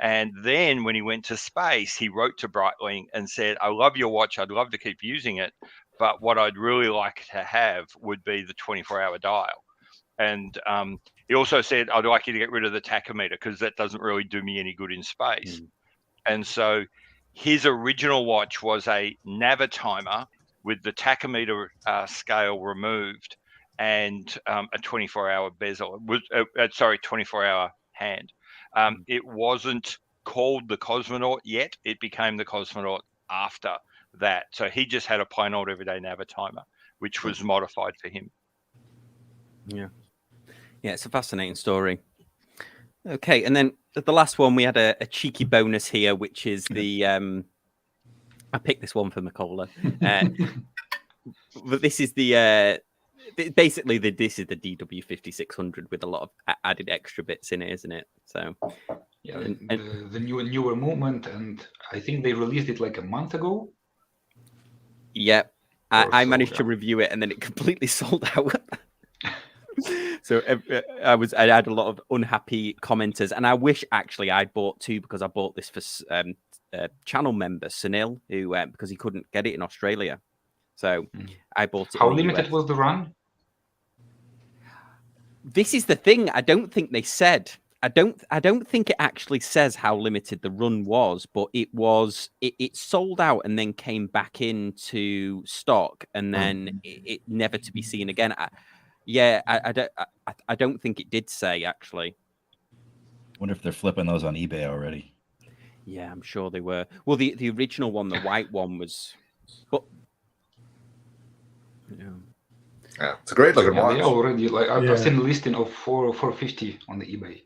And then when he went to space, he wrote to Breitling and said, I love your watch. I'd love to keep using it. But what I'd really like to have would be the 24-hour dial. And he also said, I'd like you to get rid of the tachometer because that doesn't really do me any good in space. And so his original watch was a Navitimer with the tachometer scale removed and a 24-hour bezel. 24-hour hand. It wasn't called the Cosmonaut yet. It became the Cosmonaut after that. So he just had a plain old everyday Navitimer, which was modified for him. Yeah, it's a fascinating story. Okay, and then the last one, we had a cheeky bonus here, which is the I picked this one for Nicola. But this is this is the DW 5600 with a lot of added extra bits in it, isn't it? So yeah, the newer movement, and I think they released it like a month ago. Yeah, I managed to review it, and then it completely sold out. So I had a lot of unhappy commenters, and I wish actually I'd bought two, because I bought this for channel member Sunil, who because he couldn't get it in Australia. So I bought it. How limited was the run? This is the thing. I don't think they said. I don't think it actually says how limited the run was, but it was. It sold out and then came back into stock, and then it never to be seen again. I don't think it did say, actually. Wonder if they're flipping those on eBay already. Yeah, I'm sure they were. Well, the original one, the white one, was. But yeah, it's a great looking watch. They already I've seen a listing of 450 on the eBay.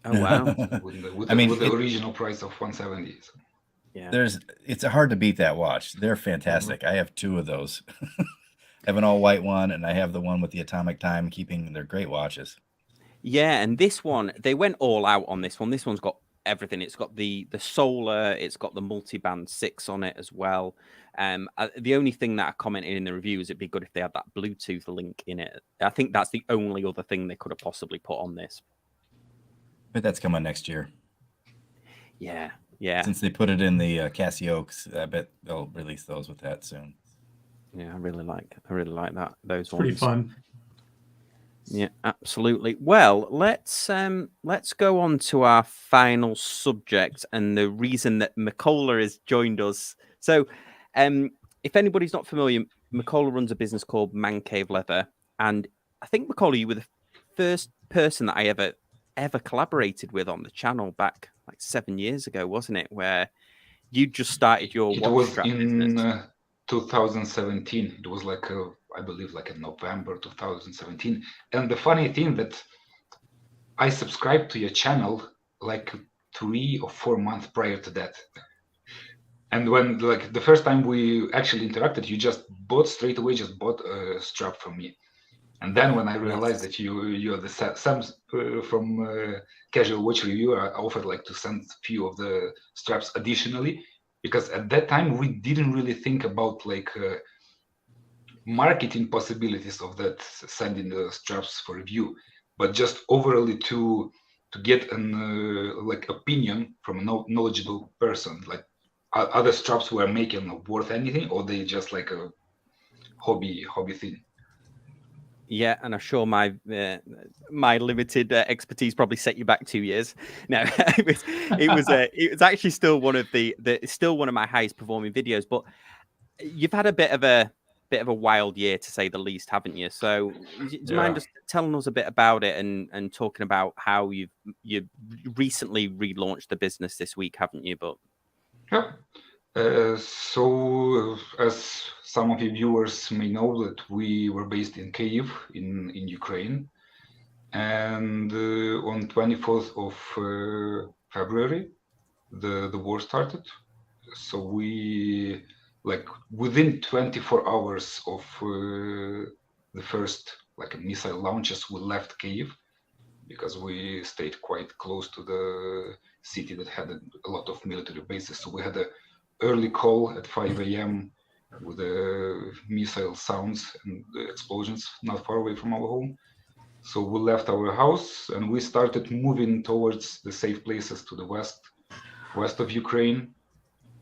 Oh wow. with I mean, the original price of 170. So. Yeah. it's hard to beat that watch. They're fantastic. I have two of those. I have an all white one, and I have the one with the atomic time keeping. They're great watches. Yeah, and this one, they went all out on this one. This one's got everything. It's got the solar, it's got the multi-band 6 on it as well. The only thing that I commented in the review is it'd be good if they had that Bluetooth link in it. I think that's the only other thing they could have possibly put on this. But that's coming next year. Yeah, yeah. Since they put it in the Casio, I bet they'll release those with that soon. Yeah, I really like that. Those It's pretty ones. fun. Yeah, absolutely. Well, let's go on to our final subject and the reason that Makola has joined us. So, if anybody's not familiar, Makola runs a business called Man Cave Leather, and I think Makola, you were the first person that I ever collaborated with on the channel back like 7 years ago, wasn't it? Where you just started your It watch was strap in business. 2017. It was like I believe like in November 2017. And the funny thing that I subscribed to your channel like 3 or 4 months prior to that. And when like the first time we actually interacted, you just straight away bought a strap from me. And then when I realized that you're the Sam from Casual Watch Review, I offered like to send a few of the straps additionally, because at that time we didn't really think about like marketing possibilities of that, sending the straps for review, but just overall to get an like opinion from a knowledgeable person, like other straps were making worth anything, or they just like a hobby thing. Yeah, and I'm sure my limited expertise probably set you back 2 years. No, it was actually still one of still one of my highest performing videos. But you've had a bit of a wild year, to say the least, haven't you? So, do you mind just telling us a bit about it and talking about how you recently relaunched the business this week, haven't you? But so as some of your viewers may know, that we were based in Kyiv in Ukraine, and on 24th of February the war started. So we, like within 24 hours of the first like missile launches, we left Kyiv because we stayed quite close to the city that had a lot of military bases. So we had a early call at 5 a.m. with the missile sounds and the explosions not far away from our home. So we left our house and we started moving towards the safe places to the west of Ukraine.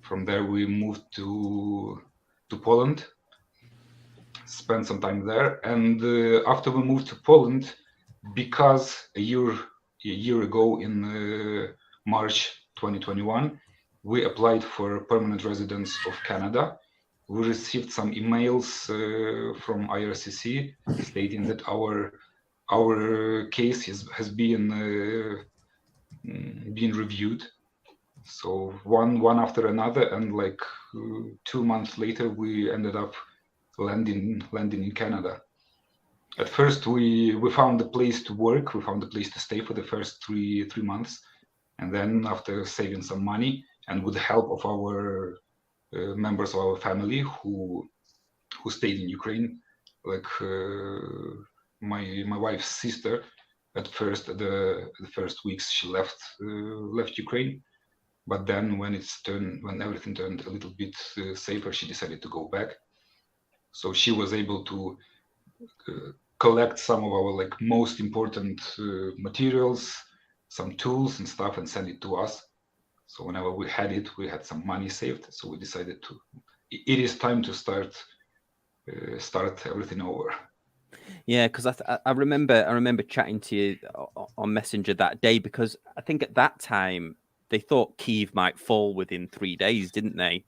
From there we moved to Poland, spent some time there, and after we moved to Poland, because a year ago in March 2021, we applied for permanent residence of Canada. We received some emails from IRCC stating that our case has been reviewed. So one after another, and like 2 months later, we ended up landing in Canada. At first, we found a place to work, we found a place to stay for the first three months, and then after saving some money and with the help of our members of our family who stayed in Ukraine, like my wife's sister, at first the first weeks she left Ukraine, but then when everything turned a little bit safer, she decided to go back. So she was able to collect some of our like most important materials, some tools and stuff, and send it to us. So whenever we had it, we had some money saved. So we decided it is time to start everything over. Yeah, because I remember chatting to you on Messenger that day, because I think at that time they thought Kyiv might fall within 3 days, didn't they?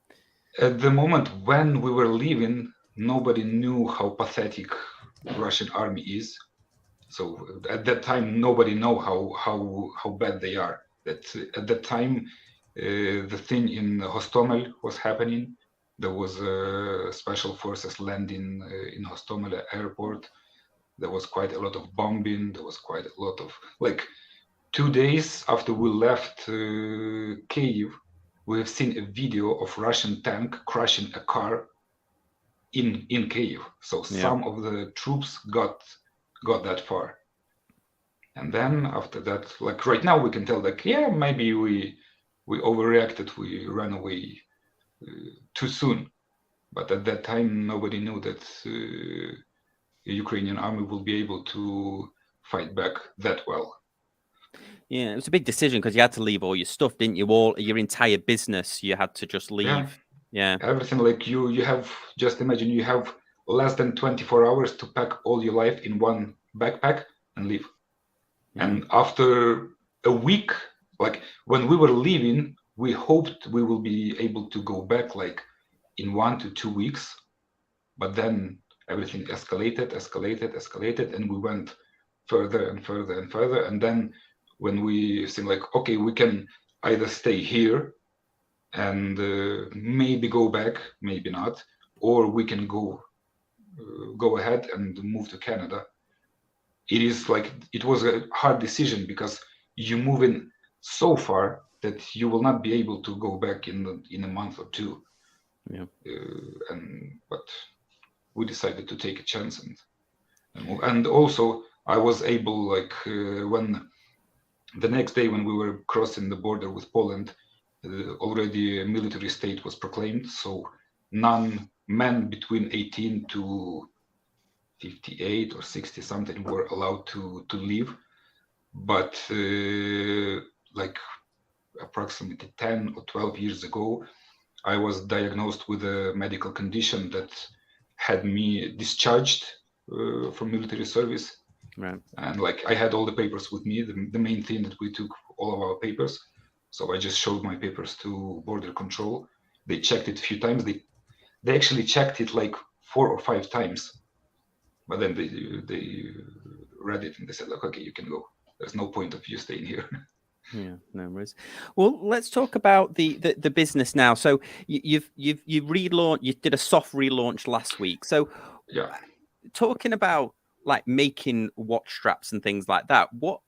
At the moment when we were leaving, nobody knew how pathetic the Russian army is. So at that time, nobody know how bad they are. That at that time, the thing in Hostomel was happening. There was special forces landing in Hostomel airport. There was quite a lot of bombing. There was quite a lot of like 2 days after we left Kyiv, we have seen a video of Russian tank crashing a car in Kyiv. So some of the troops got that far. And then after that, like right now, we can tell like, yeah, maybe we overreacted, we ran away too soon. But at that time, nobody knew that the Ukrainian army will be able to fight back that well. Yeah, it was a big decision because you had to leave all your stuff, didn't you? All your entire business, you had to just leave. Yeah. Everything, like you have, just imagine you have less than 24 hours to pack all your life in one backpack and leave. And after a week, like when we were leaving, we hoped we will be able to go back like in 1 to 2 weeks. But then everything escalated, and we went further and further and further. And then when we seemed like, okay, we can either stay here and maybe go back, maybe not, or we can go ahead and move to Canada. It was a hard decision because you move in so far that you will not be able to go back in a month or two. Yeah. But we decided to take a chance and move. And also I was able, like when the next day when we were crossing the border with Poland, already a military state was proclaimed. So men between 18 to 58 or 60 something were allowed to leave. But like approximately 10 or 12 years ago, I was diagnosed with a medical condition that had me discharged from military service. Right. And like I had all the papers with me. The main thing that we took all of our papers. So I just showed my papers to border control. They checked it a few times. They actually checked it like 4 or 5 times. But then they read it and they said, like, okay, you can go. There's no point of you staying here. Yeah, no worries. Well, let's talk about the business now. So you relaunched. You did a soft relaunch last week. So yeah, talking about like making watch straps and things like that. What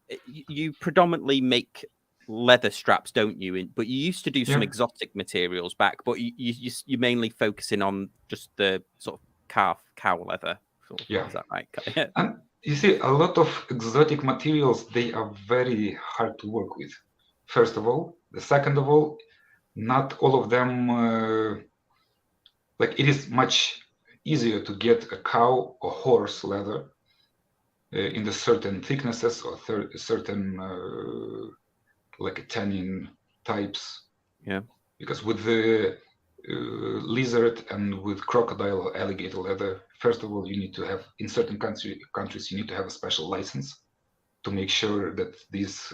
you predominantly make leather straps, don't you? But you used to do some exotic materials back. But you're mainly focusing on just the sort of cow leather. Yeah, is that right? And you see, a lot of exotic materials, they are very hard to work with. First of all, second of all, not all of them, like it is much easier to get a cow or horse leather in the certain thicknesses or certain like tannin types. Yeah. Because with the lizard and with crocodile or alligator leather, first of all, you need to have, in certain countries, you need to have a special license to make sure that these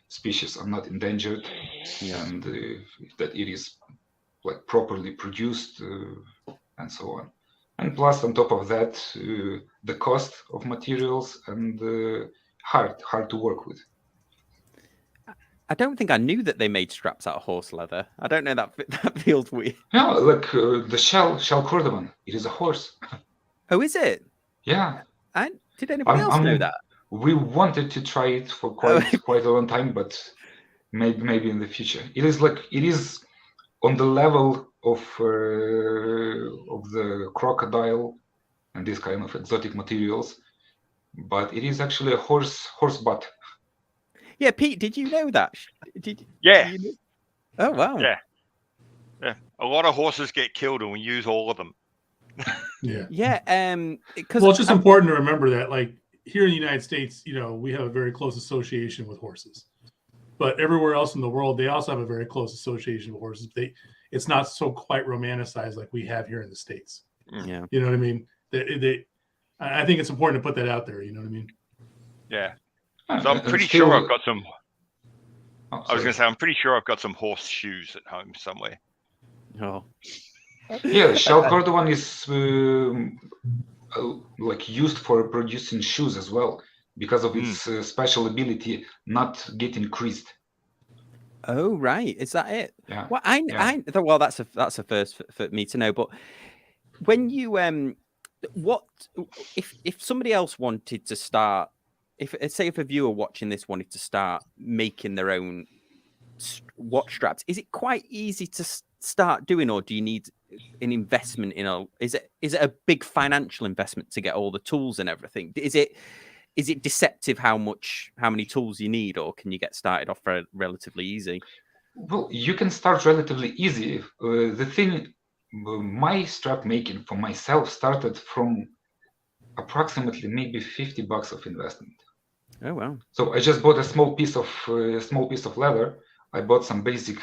species are not endangered and that it is like properly produced and so on. And plus, on top of that, the cost of materials and hard to work with. I don't think I knew that they made straps out of horse leather. I don't know, that feels weird. Yeah, like the shell cordovan, it is a horse. Oh, is it? Yeah. And did anybody else know that? We wanted to try it for quite a long time, but maybe in the future. It is on the level of the crocodile and this kind of exotic materials, but it is actually a horse butt. Yeah, Pete, did you know that? Yeah. Did you know? Oh, wow. Yeah. A lot of horses get killed and we use all of them. Yeah. Yeah. Well, it's just important to remember that, like here in the United States, we have a very close association with horses. But everywhere else in the world, they also have a very close association with horses. It's not so quite romanticized like we have here in the States. Yeah. You know what I mean? I think it's important to put that out there. You know what I mean? Yeah. So I'm pretty sure I've got some. I was going to say, I'm pretty sure I've got some horse shoes at home somewhere. Oh. Yeah, shell cordovan is like used for producing shoes as well because of its special ability not getting creased. Oh, right. Is that it? Yeah. Well, well, that's a first for me to know. But when you what if somebody else wanted to start if say if a viewer watching this wanted to start making their own watch straps, is it quite easy to start doing, or do you need an investment in a? Is it a big financial investment to get all the tools and everything? Is it deceptive how many tools you need, or can you get started off relatively easy? Well, you can start relatively easy. The thing, my strap making for myself started from approximately maybe $50 of investment. Oh wow! So I just bought a small piece of leather. I bought some basic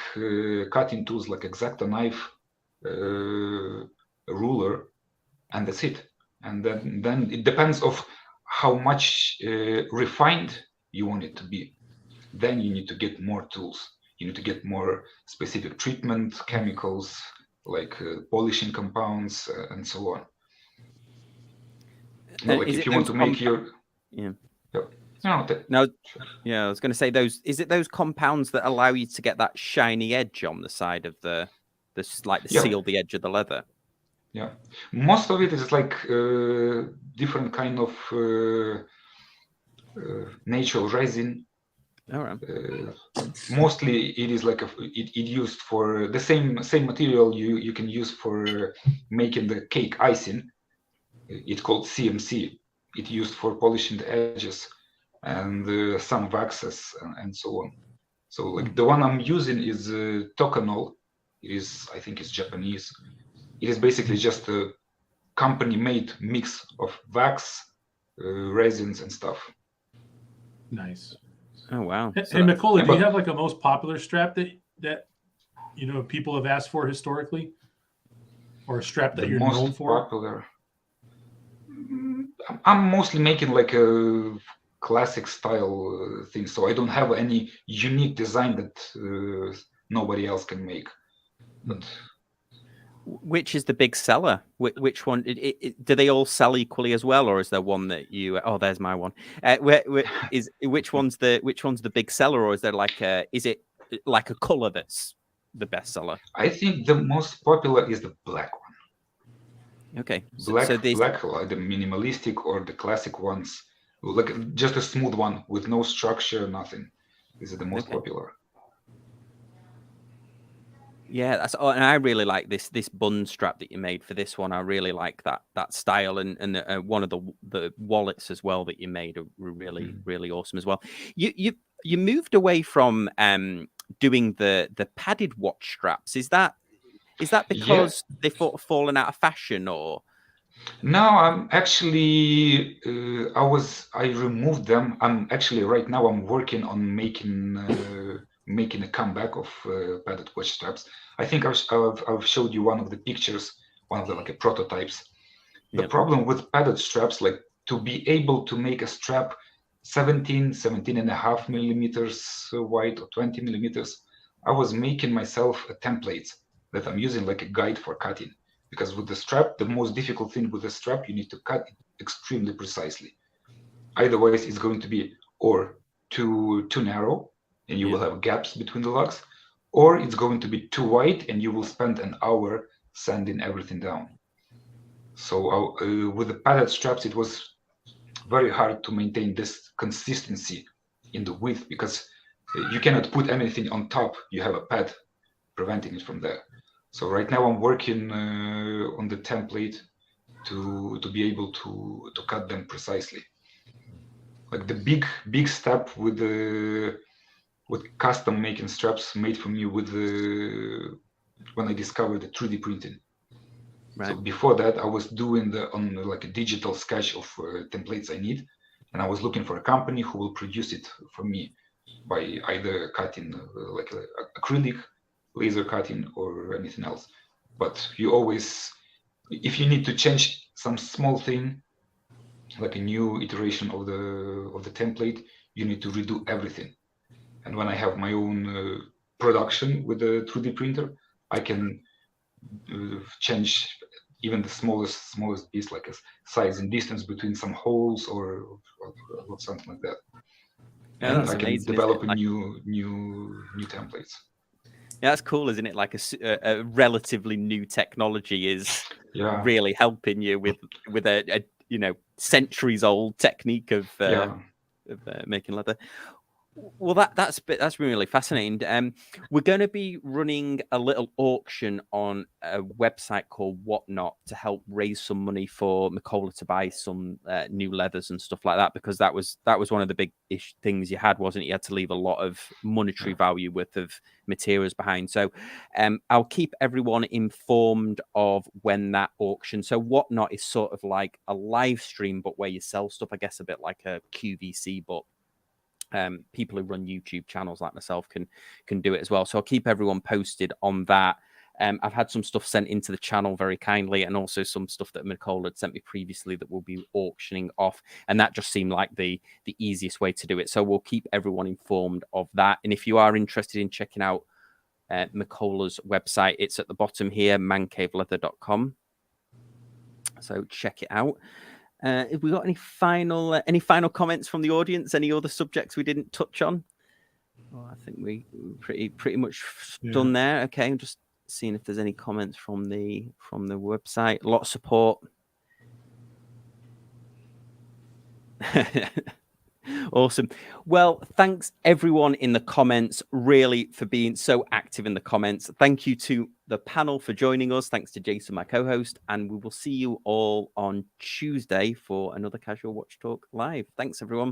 cutting tools like X-Acto knife, a ruler, and that's it. And then it depends of how much refined you want it to be. Then you need to get more tools. You need to get more specific treatment chemicals, like polishing compounds and so on. Like if you want to make your I was going to say is it those compounds that allow you to get that shiny edge on the side of seal the edge of the leather? Yeah, most of it is like different kind of natural resin. All right. Mostly it is like it used for the same material you can use for making the cake icing. It's called CMC. It's used for polishing the edges and some waxes and so on. So like the one I'm using is Tokanol. I think it's Japanese. It is basically just a company-made mix of wax, resins, and stuff. Nice. Oh wow! Hey, Mikola, do you have like a most popular strap that people have asked for historically, or a strap that you're known for? Popular. I'm mostly making like a classic style thing, so I don't have any unique design that nobody else can make. But which is the big seller? Which one? Do they all sell equally as well, or is there one that you? Oh, there's my one. Which one's the big seller, or is there is it like a color that's the best seller? I think the most popular is the black one. Okay, black, like the minimalistic or the classic ones, like just a smooth one with no structure, nothing. This is the most popular. Yeah, and I really like this bun strap that you made for this one. I really like that style, and one of the wallets as well that you made are really really awesome as well. You moved away from doing the padded watch straps. Is that because they've fallen out of fashion, or? No, I'm actually I removed them. I'm actually right now I'm working on making a comeback of padded watch straps. I think I've showed you one of the pictures, one of the prototypes. The problem with padded straps, like to be able to make a strap 17.5 millimeters wide or 20 millimeters, I was making myself a template that I'm using like a guide for cutting. Because with the strap, the most difficult thing with the strap, you need to cut it extremely precisely. Otherwise, it's going to be or too narrow, and you will have gaps between the lugs, or it's going to be too wide, and you will spend an hour sanding everything down. So with the padded straps, it was very hard to maintain this consistency in the width, because you cannot put anything on top. You have a pad preventing it from there. So right now I'm working on the template to be able to cut them precisely. Like the big step with custom making straps made for me when I discovered the 3D printing. Right. So before that I was doing on like a digital sketch of templates I need, and I was looking for a company who will produce it for me by either cutting like acrylic, laser cutting, or anything else. But you always, if you need to change some small thing, like a new iteration of the template, you need to redo everything. And when I have my own production with the 3D printer, I can change even the smallest piece, like a size and distance between some holes or something like that. Yeah, and I can amazing, develop new templates. Yeah, that's cool, isn't it? Like a relatively new technology is really helping you with a centuries old technique of making leather. Well, that's been really fascinating. We're going to be running a little auction on a website called Whatnot to help raise some money for Macola to buy some new leathers and stuff like that, because that was one of the big things you had, wasn't it? You had to leave a lot of monetary value worth of materials behind. So I'll keep everyone informed of when that auction. So Whatnot is sort of like a live stream, but where you sell stuff, I guess, a bit like a QVC, but people who run YouTube channels like myself can do it as well. So I'll keep everyone posted on that. I've had some stuff sent into the channel very kindly, and also some stuff that Macola had sent me previously that we'll be auctioning off. And that just seemed like the easiest way to do it. So we'll keep everyone informed of that. And if you are interested in checking out Macola's website, it's at the bottom here, mancaveleather.com. So check it out. Have we got any final comments from the audience? Any other subjects we didn't touch on? Well, I think we pretty much done there. Okay, I'm just seeing if there's any comments from the website. A lot of support. Awesome. Well, thanks everyone in the comments, really, for being so active in the comments. Thank you to the panel for joining us. Thanks to Jason, my co-host, and we will see you all on Tuesday for another Casual Watch Talk Live. Thanks, everyone.